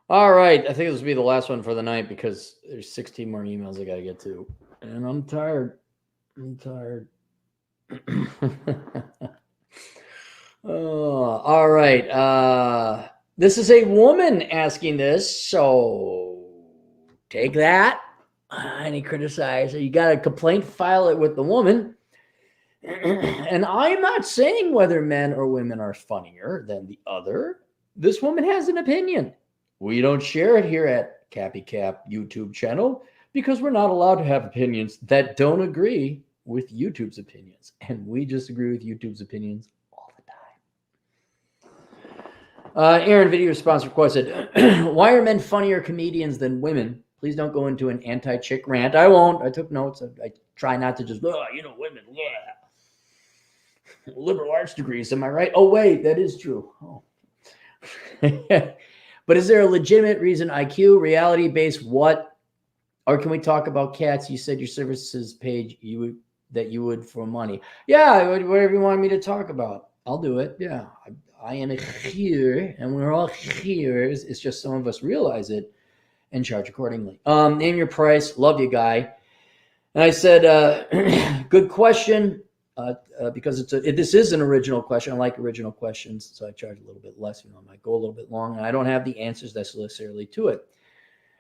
All right. I think this will be the last one for the night because there's 16 more emails I got to get to. And I'm tired. I'm tired. Oh, all right. This is a woman asking this, so take that. Any criticizer, you got a complaint, file it with the woman. And I'm not saying whether men or women are funnier than the other. This woman has an opinion. We don't share it here at Cappy Cap YouTube channel because we're not allowed to have opinions that don't agree with YouTube's opinions. And we just agree with YouTube's opinions all the time. Aaron, video response requested. Why are men funnier comedians than women? Please don't go into an anti-chick rant. I won't. I took notes. I try not to just, women. Liberal arts degrees. Am I right? Oh, wait, that is true. Oh. But is there a legitimate reason? IQ, reality based, what? Or can we talk about cats? You said your services page that you would for money. Yeah, whatever you want me to talk about, I'll do it. Yeah, I am here, and we're all here. It's just some of us realize it and charge accordingly. Name your price. Love you, guy. And I said, good question. Because this is an original question. I like original questions, so I charge a little bit less. I might go a little bit long, and I don't have the answers necessarily to it.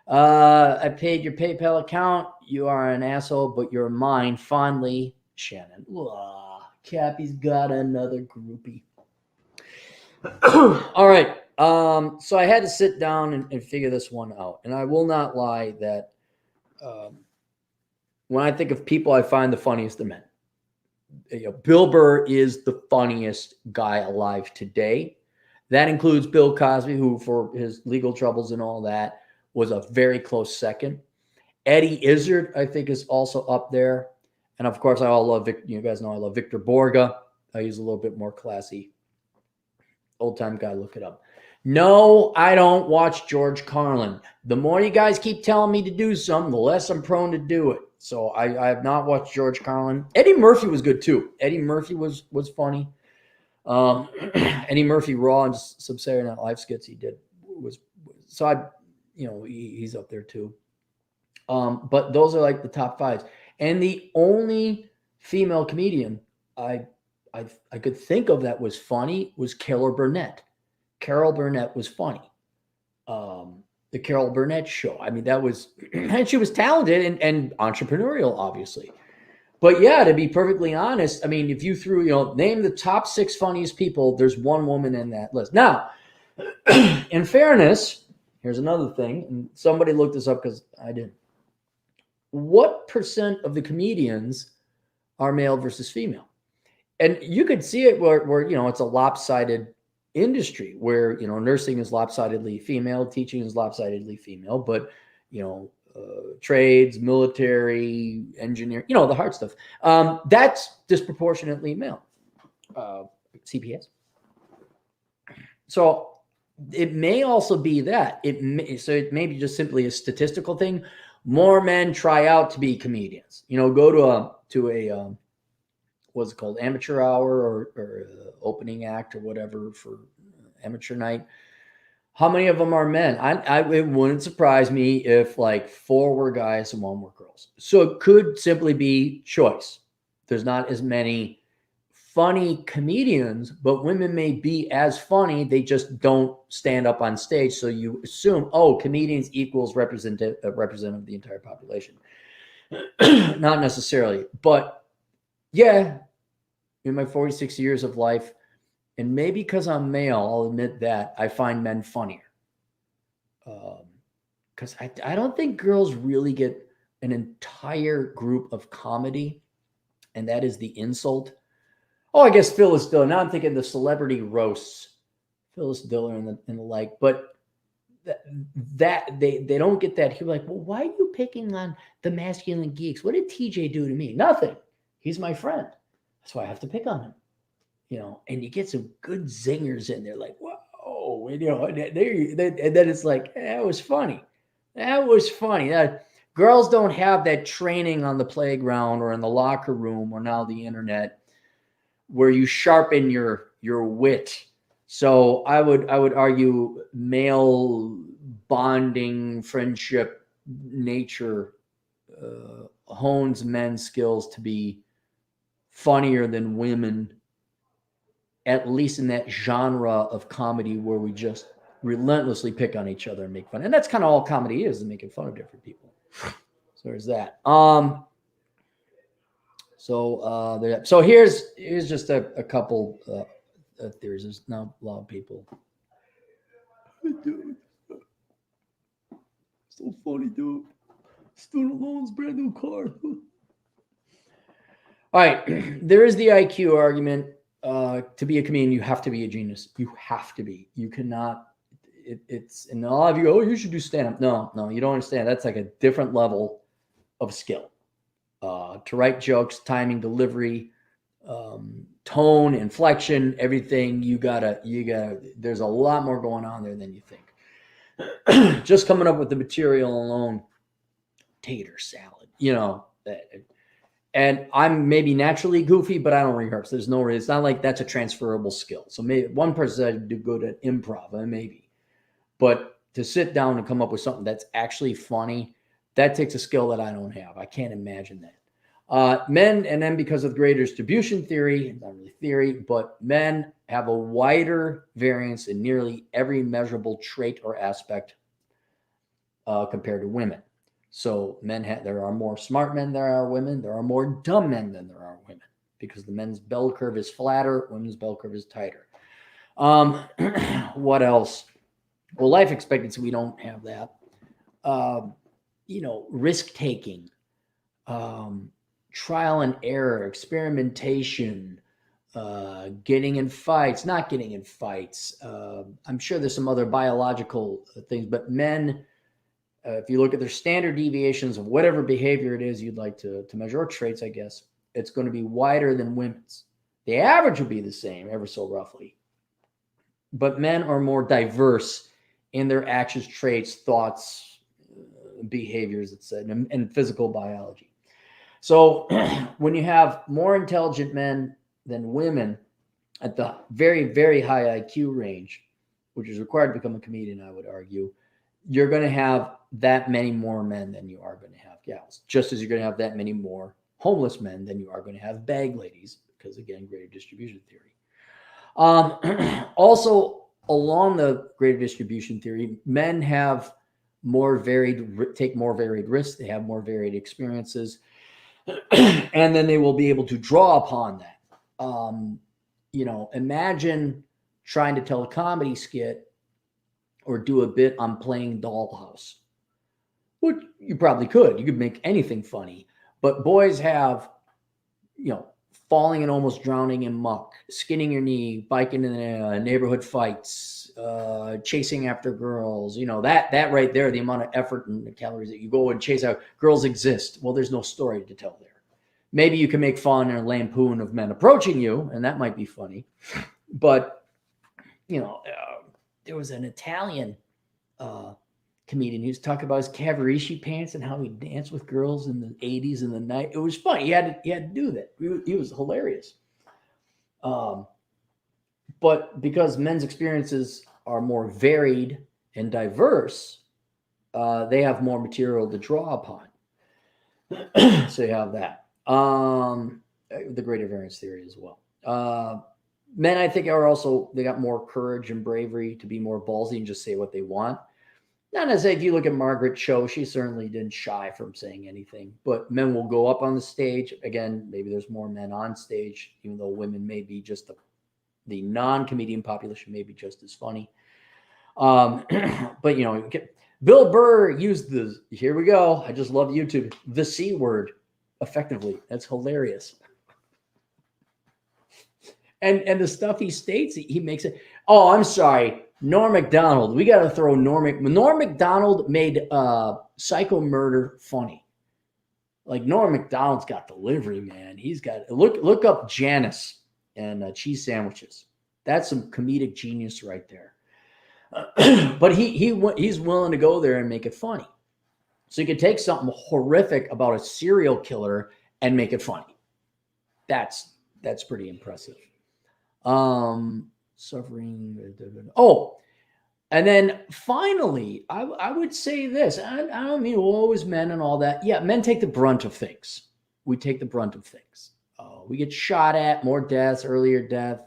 I paid your PayPal account. You are an asshole, but you're mine. Fondly, Shannon. Cappy's got another groupie. All right. So I had to sit down and figure this one out, and I will not lie that when I think of people I find the funniest, the men. Bill Burr is the funniest guy alive today. That includes Bill Cosby, who, for his legal troubles and all that, was a very close second. Eddie Izzard, I think, is also up there. And of course, I all love you guys know I love Victor Borga. He's a little bit more classy. Old time guy, look it up. No, I don't watch George Carlin. The more you guys keep telling me to do something, the less I'm prone to do it. So I have not watched George Carlin. Eddie Murphy was good too. Eddie Murphy was funny. Eddie Murphy Raw and some Saturday Night Live skits he did was so he's up there too. But those are like the top fives. And the only female comedian I could think of that was funny was Carol Burnett. Carol Burnett was funny. The Carol Burnett show. I mean, that was, and she was talented and entrepreneurial, obviously. But yeah, to be perfectly honest, I mean, if you threw, name the top 6 funniest people, there's one woman in that list. Now, in fairness, here's another thing, and somebody looked this up because I didn't. What % of the comedians are male versus female? And you could see it where it's a lopsided industry where nursing is lopsidedly female, teaching is lopsidedly female, but trades, military, engineer, the hard stuff, that's disproportionately male. CPS. So it may also be that it may be just simply a statistical thing. More men try out to be comedians. Go to a what's it called, amateur hour or opening act or whatever for amateur night. How many of them are men? It wouldn't surprise me if like 4 were guys and 1 were girls. So it could simply be choice. There's not as many funny comedians, but women may be as funny. They just don't stand up on stage. So you assume, comedians equals representative of the entire population. Not necessarily, but yeah, in my 46 years of life, and maybe because I'm male, I'll admit that I find men funnier. Because I don't think girls really get an entire group of comedy, and that is the insult. Oh, I guess Phyllis Diller. Now I'm thinking the celebrity roasts, Phyllis Diller and the like. But that they don't get that. You're like, well, why are you picking on the masculine geeks? What did TJ do to me? Nothing. He's my friend. That's why I have to pick on him. And you get some good zingers in there, like, whoa, and then it's like, that was funny. That was funny. Girls don't have that training on the playground or in the locker room or now the internet where you sharpen your wit. So I would argue male bonding, friendship nature hones men's skills to be funnier than women, at least in that genre of comedy where we just relentlessly pick on each other and make fun. And that's kind of all comedy is making fun of different people. So there's that. So here's just a couple theories. There's not a lot of people. Dude, so funny, dude. Student loans, brand new car. All right, there is the IQ argument. To be a comedian, you have to be a genius. You have to be. You cannot. It's and a lot of you go, oh, you should do stand up. No, you don't understand. That's like a different level of skill. To write jokes, timing, delivery, tone, inflection, everything. You gotta. There's a lot more going on there than you think. Just coming up with the material alone, tater salad, and I'm maybe naturally goofy, but I don't rehearse. There's no reason. It's not like that's a transferable skill. So maybe one person said do good at improv, maybe, but to sit down and come up with something that's actually funny, that takes a skill that I don't have. I can't imagine that. Men, and then because of the greater distribution theory, not really theory, but men have a wider variance in nearly every measurable trait or aspect compared to women. So there are more smart men than there are women. There are more dumb men than there are women because the men's bell curve is flatter, women's bell curve is tighter. What else? Well, life expectancy, we don't have that. Risk taking, trial and error, experimentation, getting in fights, not getting in fights. I'm sure there's some other biological things, but men, if you look at their standard deviations of whatever behavior it is you'd like to measure, or traits, I guess, it's going to be wider than women's. The average will be the same, ever so roughly. But men are more diverse in their actions, traits, thoughts, behaviors, etc., and physical biology. So when you have more intelligent men than women at the very, very high IQ range, which is required to become a comedian, I would argue, you're going to have that many more men than you are going to have gals, just as you're going to have that many more homeless men than you are going to have bag ladies, because again, greater distribution theory. Also, along the greater distribution theory, men have take more varied risks. They have more varied experiences, and then they will be able to draw upon that. Imagine trying to tell a comedy skit or do a bit on playing dollhouse. Which you probably could. You could make anything funny. But boys have, falling and almost drowning in muck, skinning your knee, biking in neighborhood fights, chasing after girls. That right there, the amount of effort and the calories that you go and chase out. Girls exist. Well, there's no story to tell there. Maybe you can make fun or lampoon of men approaching you, and that might be funny. But, there was an Italian comedian who was talking about his Cavaricci pants and how he danced with girls in the 80s and the night. It was funny. He had to do that. He was hilarious. But because men's experiences are more varied and diverse, they have more material to draw upon. So you have that. The greater variance theory as well. Men, I think, they got more courage and bravery to be more ballsy and just say what they want. Not as if you look at Margaret Cho, she certainly didn't shy from saying anything, but men will go up on the stage. Again, maybe there's more men on stage, even though women may be just the non-comedian population may be just as funny. But, Bill Burr used here we go. I just love YouTube, the C word effectively. That's hilarious. And the stuff he states, he makes it. Oh, I'm sorry. Norm Macdonald. We got to throw Norm Macdonald made Psycho Murder funny. Like Norm Macdonald's got delivery, man. He's got look up Janice and cheese sandwiches. That's some comedic genius right there. But he's willing to go there and make it funny. So you could take something horrific about a serial killer and make it funny. That's pretty impressive. Suffering. Oh, And then finally, I would say this. I don't mean always men and all that. Yeah, men take the brunt of things. We take the brunt of things. We get shot at, more deaths, earlier death.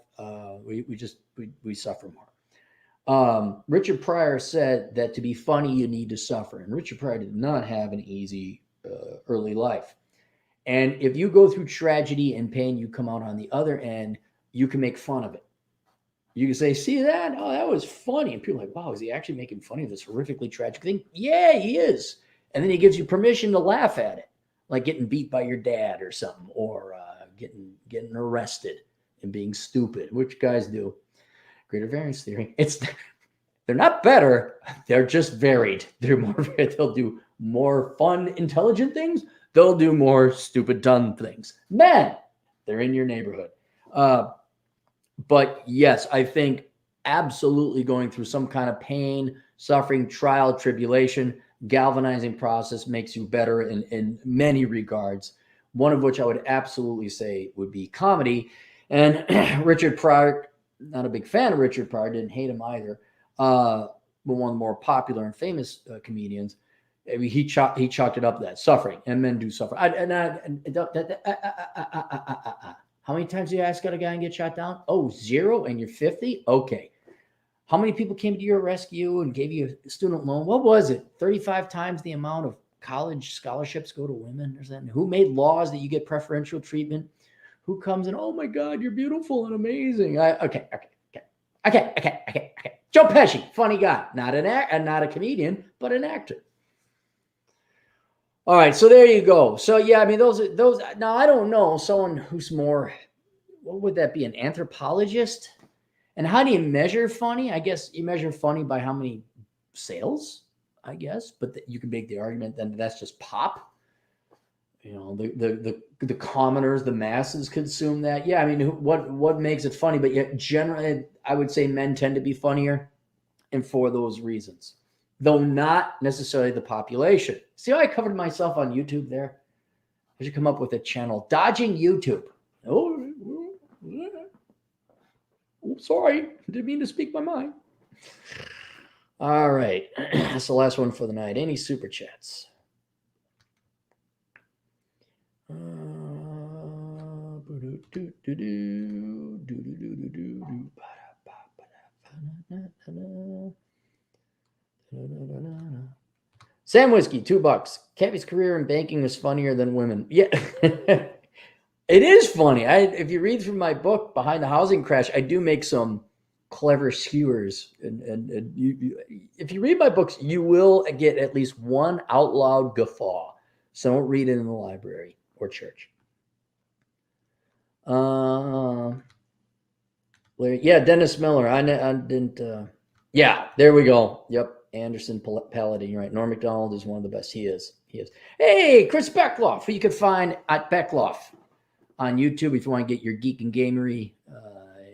We suffer more. Richard Pryor said that to be funny, you need to suffer. And Richard Pryor did not have an easy early life. And if you go through tragedy and pain, you come out on the other end, you can make fun of it. You can say, see that? Oh, that was funny. And people are like, wow, is he actually making fun of this horrifically tragic thing? Yeah, he is. And then he gives you permission to laugh at it, like getting beat by your dad or something, or getting arrested and being stupid, which guys do. Greater variance theory. They're not better. They're just varied. They'll do more fun, intelligent things. They'll do more stupid, dumb things. Men, they're in your neighborhood. But yes, I think absolutely going through some kind of pain, suffering, trial, tribulation, galvanizing process makes you better in many regards. One of which I would absolutely say would be comedy. And Richard Pryor, not a big fan of Richard Pryor, didn't hate him either, but one of the more popular and famous comedians. I mean, he chalked it up to that suffering, and men do suffer. How many times do you ask a guy and get shot down? Oh, 0, and you're 50? Okay. How many people came to your rescue and gave you a student loan? What was it? 35 times the amount of college scholarships go to women or something? Who made laws that you get preferential treatment? Who comes in, oh my God, you're beautiful and amazing. Okay. Joe Pesci, funny guy. Not a comedian, but an actor. All right, so there you go. So yeah, I mean those. Now I don't know someone who's more. What would that be? An anthropologist? And how do you measure funny? I guess you measure funny by how many sales. I guess, but you can make the argument then that's just pop. You know, the commoners, the masses consume that. Yeah, I mean, what makes it funny? But yet, generally, I would say men tend to be funnier, and for those reasons. Though not necessarily the population. See how I covered myself on YouTube there? I should come up with a channel. Dodging YouTube. Oh, sorry. Didn't mean to speak my mind. All right. That's the last one for the night. Any super chats? Sam Whiskey, $2. Cappy's career in banking is funnier than women. Yeah, it is funny. If you read through my book, Behind the Housing Crash, I do make some clever skewers. And if you read my books, you will get at least one out loud guffaw. So don't read it in the library or church. Yeah, Dennis Miller. I didn't. Yeah, there we go. Yep. Anderson Paladin, right? Norm Macdonald is one of the best. He is. Hey, Chris Beckloff, who you can find at Beckloff on YouTube if you want to get your geek and gamery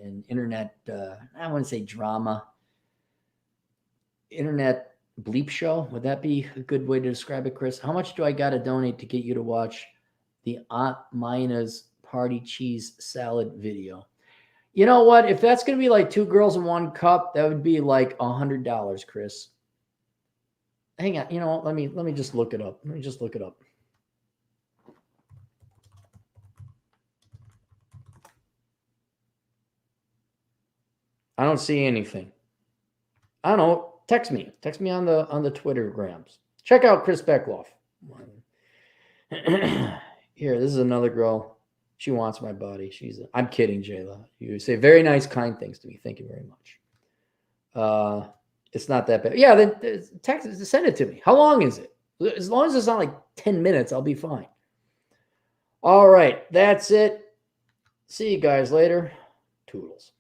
and internet, I want to say drama, internet bleep show. Would that be a good way to describe it, Chris? How much do I got to donate to get you to watch the Aunt Mina's party cheese salad video? You know what? If that's going to be like 2 girls in 1 cup, that would be like $100, Chris. Hang on. You know, let me just look it up. I don't see anything. I don't know. Text me on the Twittergrams. Check out Chris Beckloff. Here, this is another girl. She wants my body. I'm kidding, Jayla. You say very nice, kind things to me. Thank you very much. It's not that bad. Yeah, then send it to me. How long is it? As long as it's not like 10 minutes, I'll be fine. All right, that's it. See you guys later. Toodles.